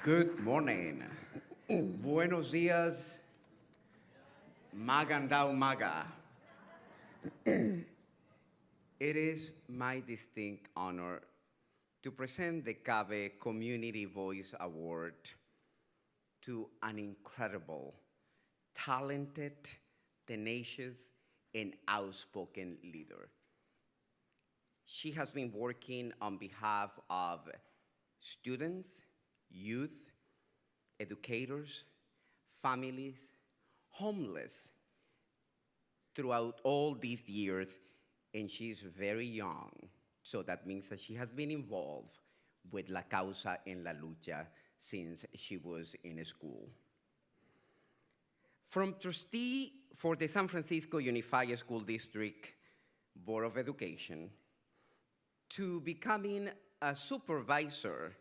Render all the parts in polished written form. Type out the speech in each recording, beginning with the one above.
Good morning. Buenos días. Magandao maga. It is my distinct honor to present the CABE Community Voice Award to an incredible, talented, tenacious, and outspoken leader. She has been working on behalf of students, youth, educators, families, homeless throughout all these years, and she's very young. So that means that she has been involved with La Causa en la Lucha since she was in school. From trustee for the San Francisco Unified School District Board of Education to becoming a supervisor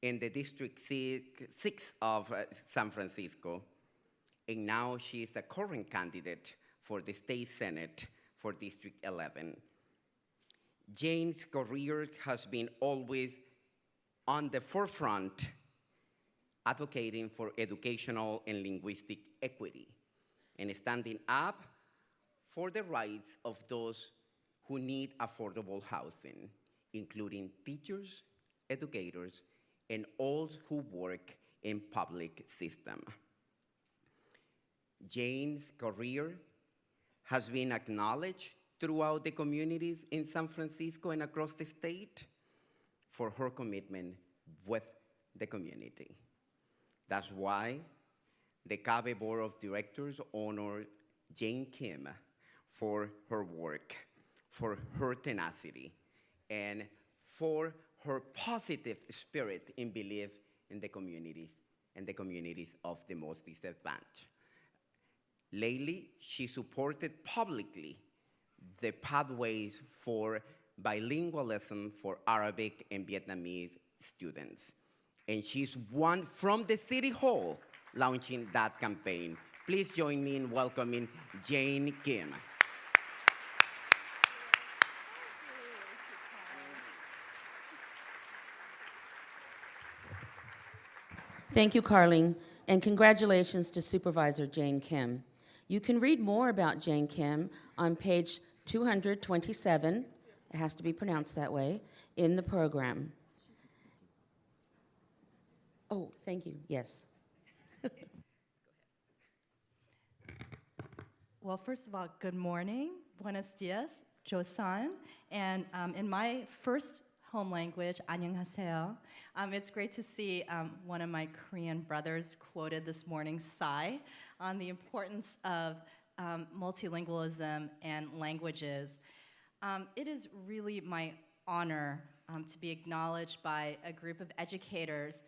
in the District 6 of San Francisco, and now she is a current candidate for the State Senate for District 11. Jane's career has been always on the forefront, advocating for educational and linguistic equity, and standing up for the rights of those who need affordable housing, including teachers, educators, and all who work in public system. Jane's career has been acknowledged throughout the communities in San Francisco and across the state for her commitment with the community. That's why the CABE Board of Directors honored Jane Kim for her work, for her tenacity, and for her positive spirit in belief in the communities and the communities of the most disadvantaged. Lately, she supported publicly the pathways for bilingualism for Arabic and Vietnamese students. And she's one from the City Hall launching that campaign. Please join me in welcoming Jane Kim. Thank you, Carling, and congratulations to Supervisor Jane Kim. You can read more about Jane Kim on page 227, it has to be pronounced that way, in the program. Oh, thank you, yes. Well, first of all, good morning, buenos dias, Joseon, and in my first home language, 안녕하세요. It's great to see one of my Korean brothers quoted this morning, Psy, on the importance of multilingualism and languages. It is really my honor to be acknowledged by a group of educators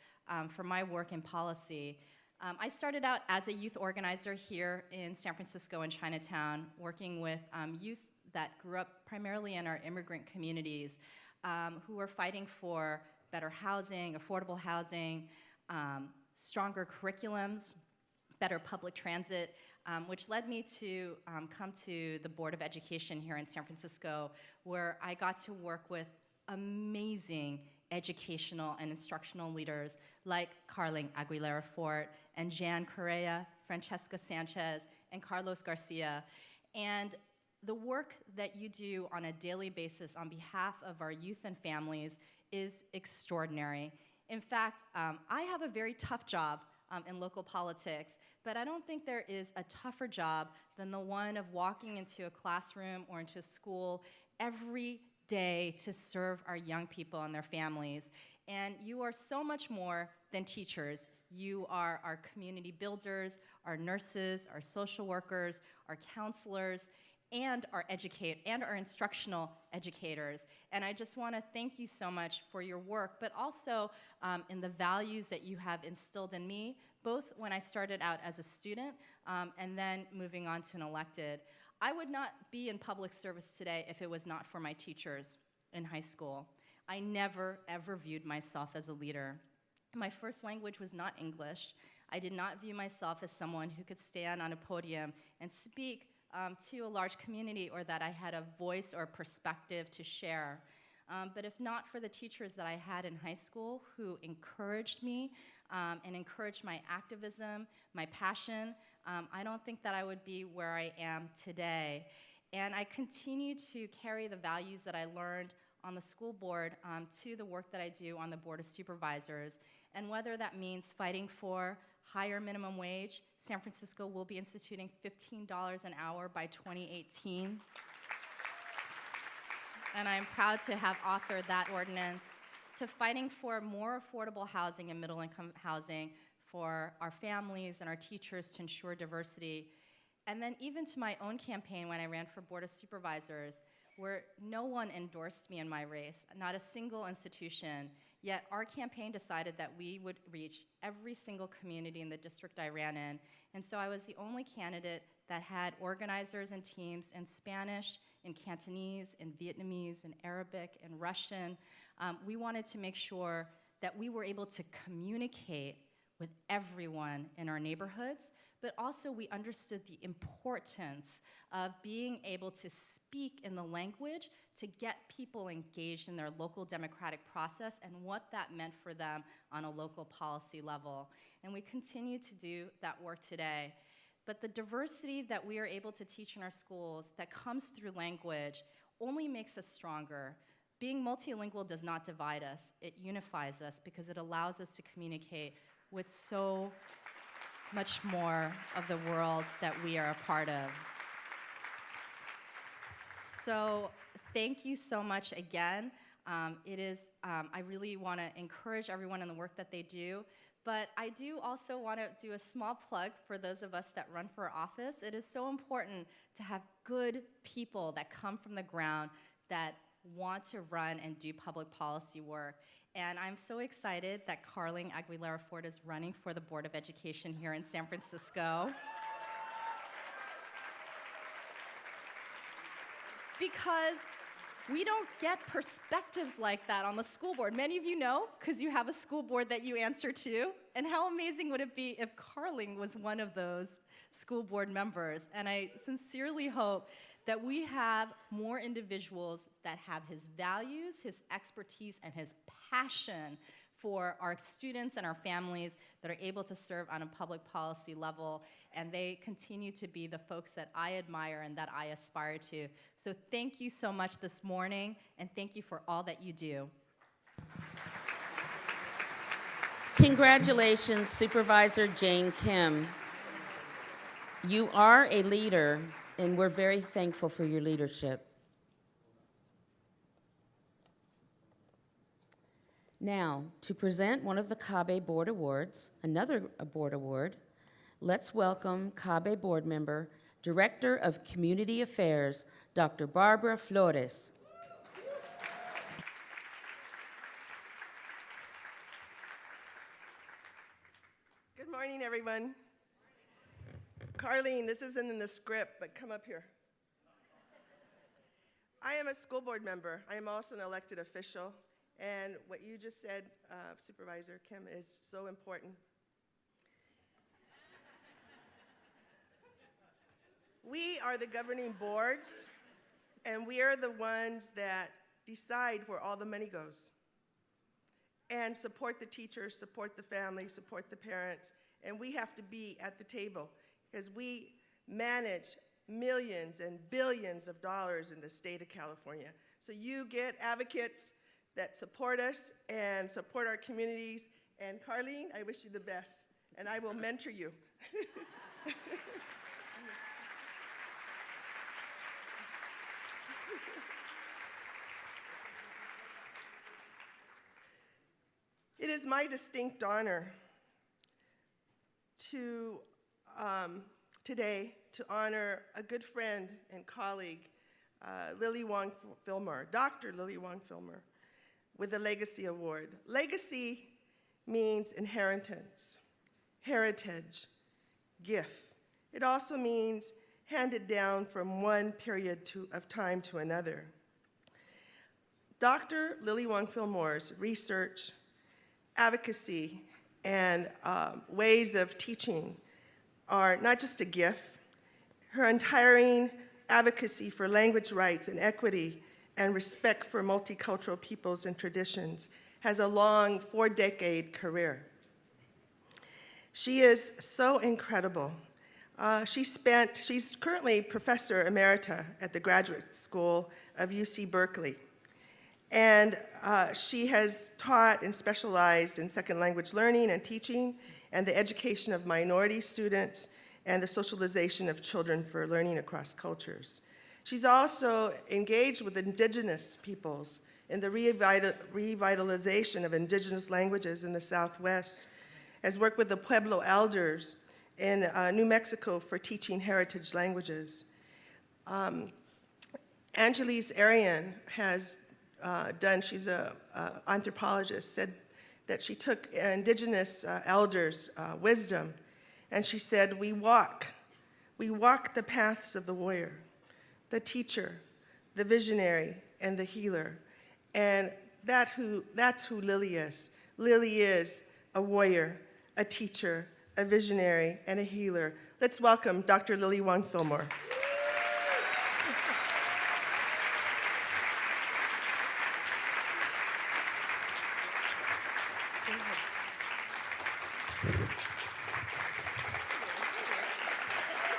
for my work in policy. I started out as a youth organizer here in San Francisco and Chinatown, working with youth that grew up primarily in our immigrant communities, who are fighting for better housing, affordable housing, stronger curriculums, better public transit, which led me to come to the Board of Education here in San Francisco, where I got to work with amazing educational and instructional leaders like Carling Aguilera Fort and Jan Correa, Francesca Sanchez, and Carlos Garcia. And the work that you do on a daily basis on behalf of our youth and families is extraordinary. In fact, I have a very tough job in local politics, but I don't think there is a tougher job than the one of walking into a classroom or into a school every day to serve our young people and their families. And you are so much more than teachers. You are our community builders, our nurses, our social workers, our counselors, and our instructional educators. And I just want to thank you so much for your work, but also in the values that you have instilled in me, both when I started out as a student and then moving on to an elected. I would not be in public service today if it was not for my teachers in high school. I never, ever viewed myself as a leader. My first language was not English. I did not view myself as someone who could stand on a podium and speak to a large community, or that I had a voice or perspective to share. But if not for the teachers that I had in high school who encouraged me and encouraged my activism, my passion, I don't think that I would be where I am today. And I continue to carry the values that I learned on the school board to the work that I do on the Board of Supervisors. And whether that means fighting for higher minimum wage, San Francisco will be instituting $15 an hour by 2018. And I'm proud to have authored that ordinance, to fighting for more affordable housing and middle-income housing for our families and our teachers to ensure diversity. And then even to my own campaign when I ran for Board of Supervisors, where no one endorsed me in my race, not a single institution, yet our campaign decided that we would reach every single community in the district I ran in. And so I was the only candidate that had organizers and teams in Spanish, in Cantonese, in Vietnamese, in Arabic, in Russian. We wanted to make sure that we were able to communicate with everyone in our neighborhoods, but also we understood the importance of being able to speak in the language to get people engaged in their local democratic process and what that meant for them on a local policy level. And we continue to do that work today. But the diversity that we are able to teach in our schools that comes through language only makes us stronger. Being multilingual does not divide us, it unifies us because it allows us to communicate with so much more of the world that we are a part of. So thank you so much again. I really want to encourage everyone in the work that they do, but I do also want to do a small plug for those of us that run for office. It is so important to have good people that come from the ground that want to run and do public policy work. And I'm so excited that Carling Aguilera-Ford is running for the Board of Education here in San Francisco. Because we don't get perspectives like that on the school board. Many of you know, because you have a school board that you answer to. And how amazing would it be if Carling was one of those school board members? And I sincerely hope that we have more individuals that have his values, his expertise, and his passion for our students and our families that are able to serve on a public policy level, and they continue to be the folks that I admire and that I aspire to. So thank you so much this morning, and thank you for all that you do. Congratulations, Supervisor Jane Kim. You are a leader, and we're very thankful for your leadership. Now, to present one of the CABE Board Awards, another board award, let's welcome CABE Board Member, Director of Community Affairs, Dr. Barbara Flores. Good morning, everyone. Carlene, this isn't in the script, but come up here. I am a school board member. I am also an elected official. And what you just said, Supervisor Kim, is so important. We are the governing boards, and we are the ones that decide where all the money goes. And support the teachers, support the families, support the parents, and we have to be at the table because we manage millions and billions of dollars in the state of California. So you get advocates that support us and support our communities. And Carlene, I wish you the best, and I will mentor you. It is my distinct honor to today to honor a good friend and colleague, Lily Wong Fillmore, Dr. Lily Wong Fillmore, with the Legacy Award. Legacy means inheritance, heritage, gift. It also means handed down from one period of time to another. Dr. Lily Wong Fillmore's research, advocacy, and ways of teaching are not just a gift. Her untiring advocacy for language rights and equity and respect for multicultural peoples and traditions, has a long 4-decade career. She is so incredible. She's currently Professor Emerita at the Graduate School of UC Berkeley. And she has taught and specialized in second language learning and teaching and the education of minority students and the socialization of children for learning across cultures. She's also engaged with indigenous peoples in the revitalization of indigenous languages in the Southwest, has worked with the Pueblo elders in New Mexico for teaching heritage languages. Angelise Arian has she's an anthropologist, said that she took indigenous elders' wisdom, and she said, we walk the paths of the warrior, the teacher, the visionary, and the healer. And that's who Lily is. Lily is a warrior, a teacher, a visionary, and a healer. Let's welcome Dr. Lily Wong Fillmore.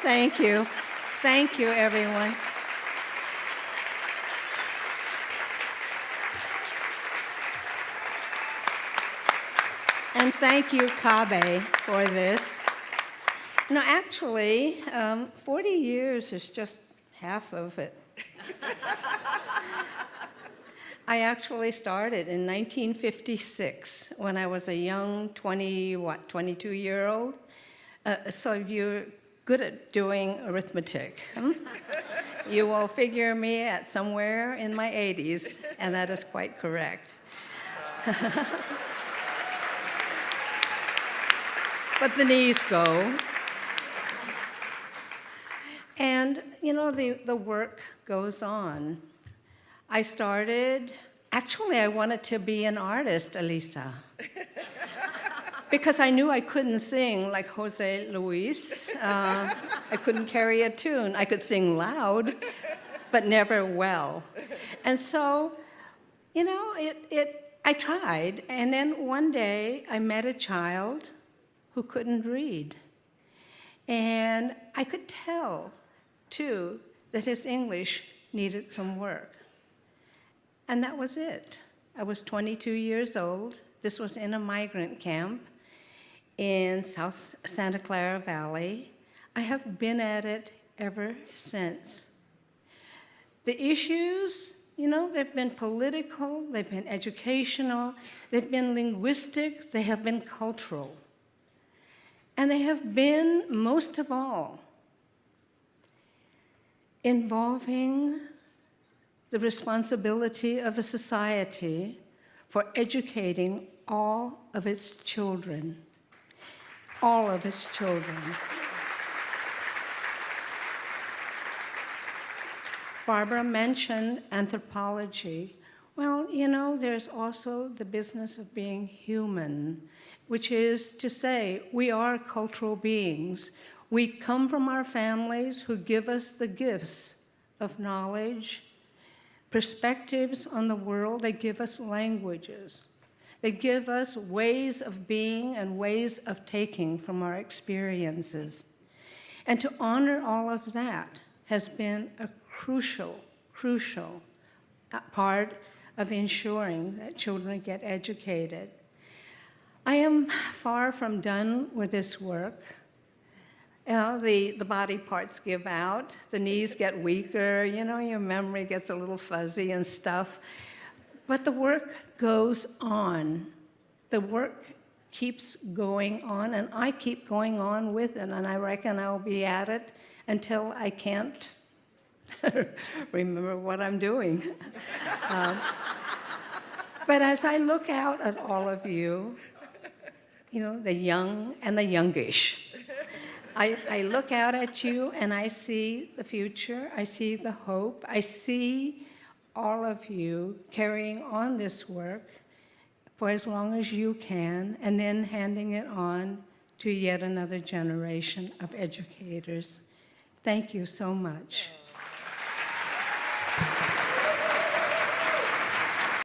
Thank you. Thank you, everyone. And thank you, CABE, for this. No, actually, 40 years is just half of it. I actually started in 1956 when I was a young 22-year-old. So you're good at doing arithmetic. You will figure me at somewhere in my 80s, and that is quite correct. But the knees go. And, you know, the work goes on. I wanted to be an artist, Elisa. Because I knew I couldn't sing like Jose Luis. I couldn't carry a tune. I could sing loud, but never well. And so, you know, I tried. And then one day I met a child who couldn't read. And I could tell, too, that his English needed some work. And that was it. I was 22 years old. This was in a migrant camp in South Santa Clara Valley. I have been at it ever since. The issues, you know, they've been political, they've been educational, they've been linguistic, they have been cultural. And they have been, most of all, involving the responsibility of a society for educating all of its children. All of its children. Barbara mentioned anthropology. Well, you know, there's also the business of being human, which is to say we are cultural beings. We come from our families who give us the gifts of knowledge, perspectives on the world. They give us languages. They give us ways of being and ways of taking from our experiences. And to honor all of that has been a crucial part of ensuring that children get educated. I am far from done with this work. The body parts give out, the knees get weaker, you know, your memory gets a little fuzzy and stuff. But the work goes on. The work keeps going on, and I keep going on with it, and I reckon I'll be at it until I can't remember what I'm doing. But as I look out at all of you, you know, the young and the youngish, I look out at you and I see the future, I see the hope, I see all of you carrying on this work for as long as you can, and then handing it on to yet another generation of educators. Thank you so much.